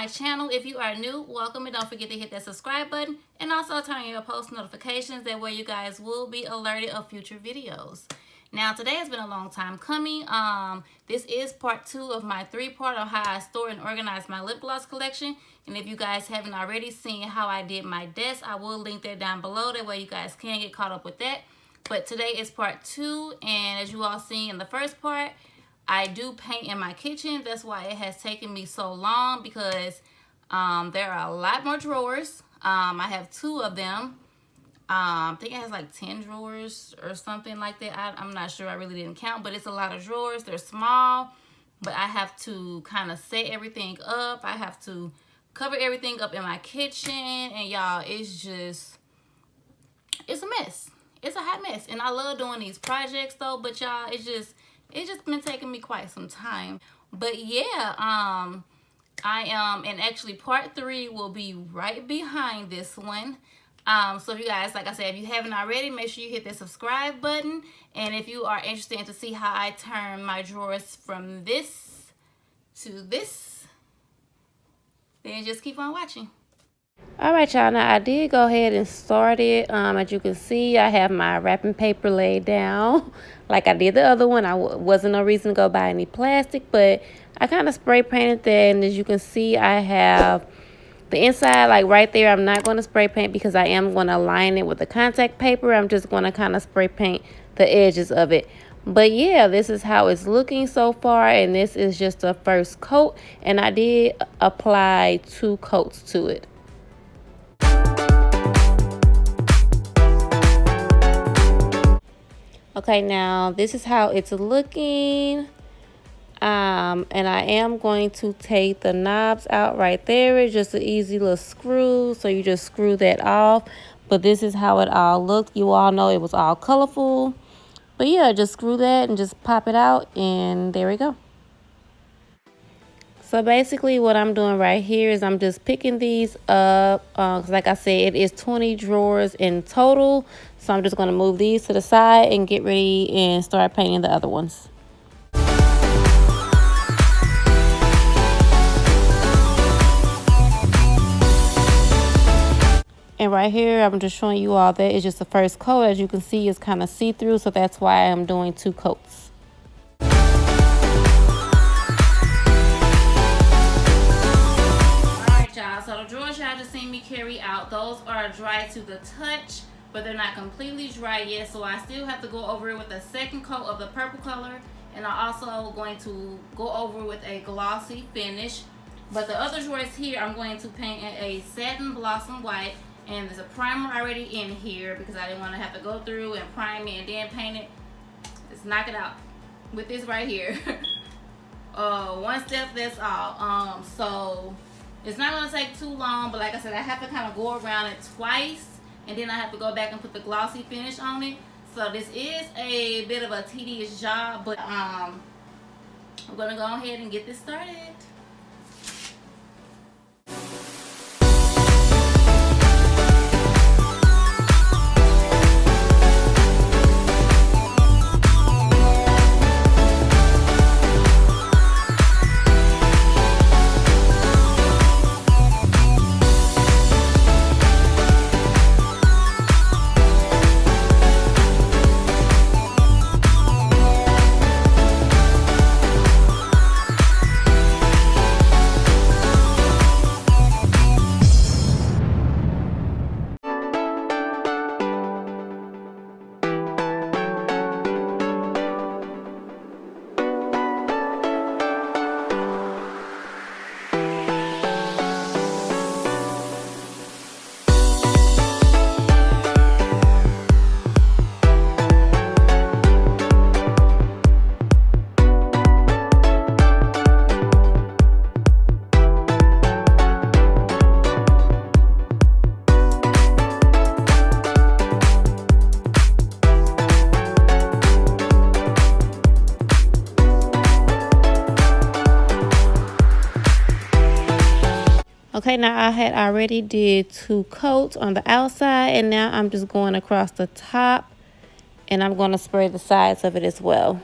my channel. If you are new, welcome, and don't forget to hit that subscribe button and also turn on your post notifications. That way you guys will be alerted of future videos. Now today has been a long time coming. This is part 2 of my 3-part on how I store and organize my lip gloss collection. And if you guys haven't already seen how I did my desk, I will link that down below. That way you guys can get caught up with that. But today is part 2, and as you all seen in the first part, I do paint in my kitchen. That's why it has taken me so long, because there are a lot more drawers. I have 2 of them. I think it has like 10 drawers or something like that. I'm not sure. I really didn't count, but it's a lot of drawers. They're small, but I have to kind of set everything up. I have to cover everything up in my kitchen, and y'all, it's a mess. It's a hot mess, and I love doing these projects though, but y'all, it's just been taking me quite some time. But yeah, I am, and actually part 3 will be right behind this one. So if you guys, like I said, if you haven't already, make sure you hit the subscribe button. And if you are interested in to see how I turn my drawers from this to this, then just keep on watching. All right, y'all. Now I did go ahead and start it. As you can see, I have my wrapping paper laid down like I did the other one. Wasn't no reason to go buy any plastic, but I kind of spray painted that. And as you can see, I have the inside, like right there. I'm not going to spray paint because I am going to line it with the contact paper. I'm just going to kind of spray paint the edges of it. But yeah, this is how it's looking so far, and this is just the first coat, and I did apply 2 coats to it. Okay, now this is how it's looking. And I am going to take the knobs out right there. It's just an easy little screw, so you just screw that off. But this is how it all looked. You all know it was all colorful. But yeah, just screw that and just pop it out, and there we go. So basically what I'm doing right here is I'm just picking these up. 'Cause like I said, it is 20 drawers in total. So I'm just going to move these to the side and get ready and start painting the other ones. And right here, I'm just showing you all that it's just the first coat. As you can see, it's kind of see-through, so that's why I'm doing 2 coats. So the drawers y'all just seen me carry out, those are dry to the touch, but they're not completely dry yet, so I still have to go over it with a second coat of the purple color, and I'm also going to go over with a glossy finish. But the other drawers here, I'm going to paint in a satin blossom white, and there's a primer already in here because I didn't want to have to go through and prime it and then paint it. Let's knock it out with this right here. One step, that's all. So it's not going to take too long, but like I said, I have to kind of go around it twice, and then I have to go back and put the glossy finish on it. So this is a bit of a tedious job, but I'm going to go ahead and get this started. Okay, now I had already did 2 coats on the outside, and now I'm just going across the top, and I'm going to spray the sides of it as well.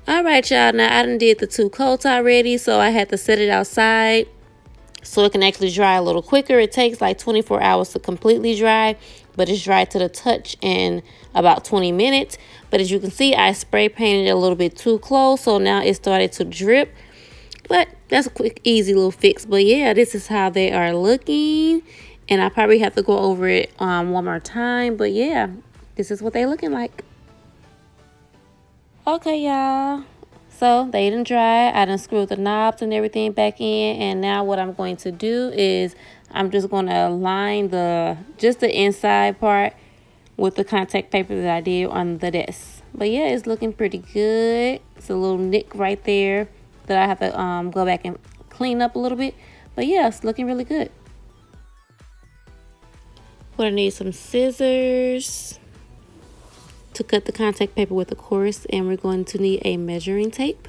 All right, y'all. Now, I done did the 2 coats already, so I had to set it outside so it can actually dry a little quicker. It takes like 24 hours to completely dry, but it's dry to the touch in about 20 minutes. But as you can see, I spray painted it a little bit too close, so now it started to drip. But that's a quick, easy little fix. But yeah, this is how they are looking. And I probably have to go over it one more time. But yeah, this is what they're looking like. Okay, y'all. So they done dry. I done screwed the knobs and everything back in. And now what I'm going to do is I'm just going to line just the inside part with the contact paper that I did on the desk. But yeah, it's looking pretty good. It's a little nick right there that I have to go back and clean up a little bit. But yeah, it's looking really good. We're gonna need some scissors to cut the contact paper with, of course, and we're going to need a measuring tape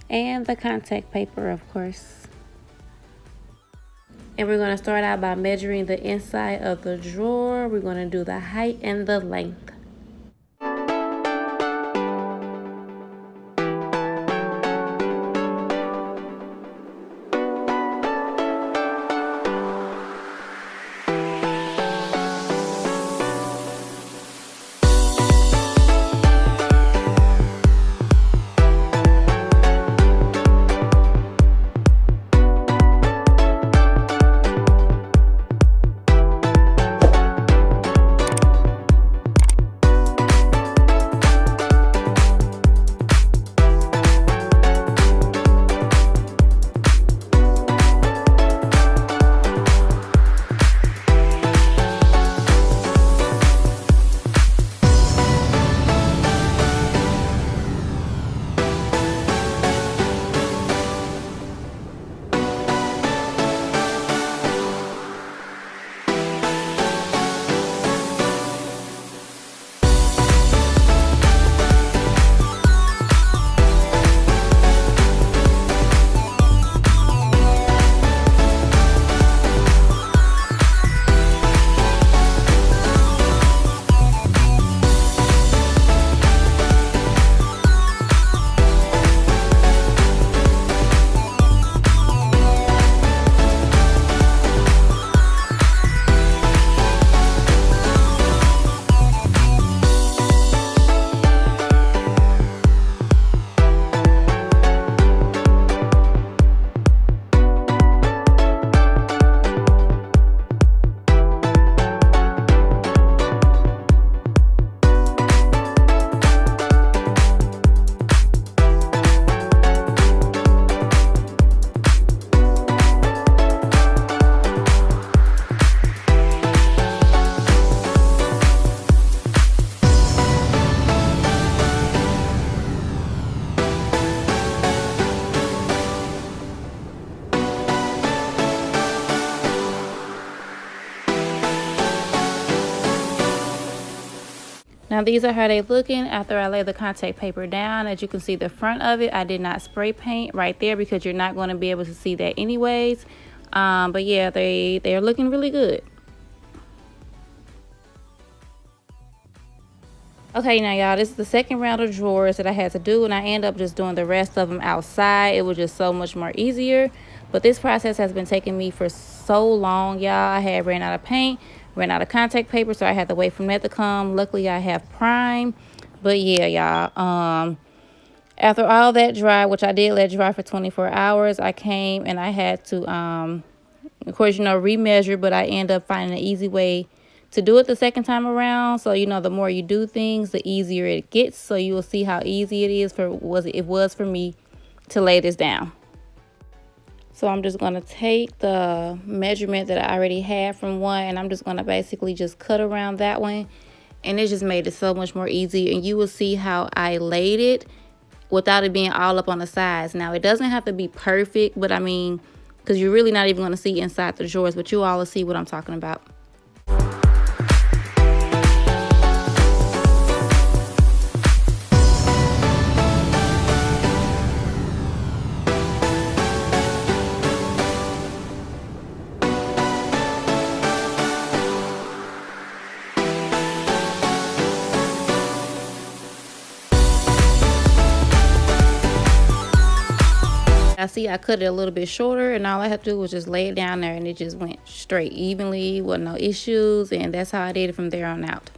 and the contact paper, of course. And we're going to start out by measuring the inside of the drawer. We're going to do the height and the length. Now these are how they looking after I lay the contact paper down. As you can see, the front of it, I did not spray paint right there because you're not going to be able to see that anyways. But yeah, they're looking really good. Okay, now y'all, this is the second round of drawers that I had to do, and I end up just doing the rest of them outside. It was just so much more easier. But this process has been taking me for so long, y'all. I had ran out of paint, ran out of contact paper, so I had to wait for that to come. Luckily, I have Prime. But yeah, y'all, after all that dry, which I did let dry for 24 hours, I came and I had to, of course, remeasure, but I end up finding an easy way to do it the second time around. So, the more you do things, the easier it gets. So you will see how easy it is it was for me to lay this down. So I'm just going to take the measurement that I already had from one, and I'm just going to basically just cut around that one. And it just made it so much more easy. And you will see how I laid it without it being all up on the sides. Now, it doesn't have to be perfect, but I mean, because you're really not even going to see inside the drawers, but you all will see what I'm talking about. I see I cut it a little bit shorter, and all I have to do was just lay it down there, and it just went straight evenly with no issues, and that's how I did it from there on out.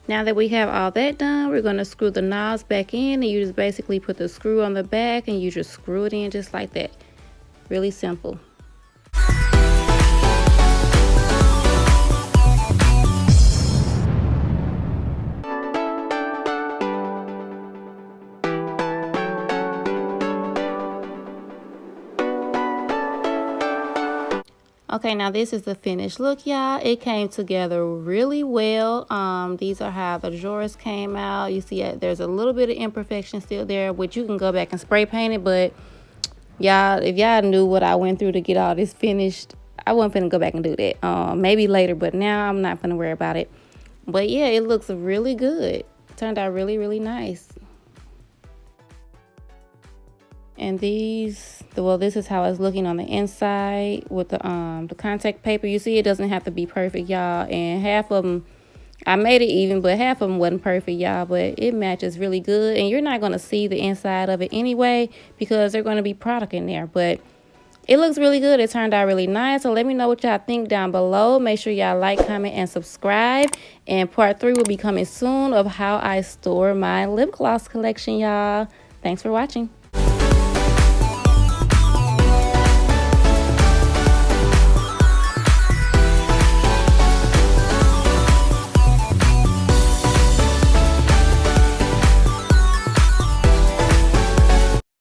Now that we have all that done, we're going to screw the knobs back in, and you just basically put the screw on the back and you just screw it in just like that. Really simple. Okay, now this is the finished look, y'all. It came together really well. These are how the drawers came out. You see there's a little bit of imperfection still there, which you can go back and spray paint it, but y'all, if y'all knew what I went through to get all this finished, I wasn't finna go back and do that. Maybe later, but now I'm not finna worry about it. But yeah, it looks really good. It turned out really, really nice. And these, well, this is how it's looking on the inside with the contact paper. You see, it doesn't have to be perfect, y'all. And half of them, I made it even, but half of them wasn't perfect, y'all. But it matches really good. And you're not going to see the inside of it anyway because there's going to be product in there. But it looks really good. It turned out really nice. So let me know what y'all think down below. Make sure y'all like, comment, and subscribe. And part 3 will be coming soon of how I store my lip gloss collection, y'all. Thanks for watching.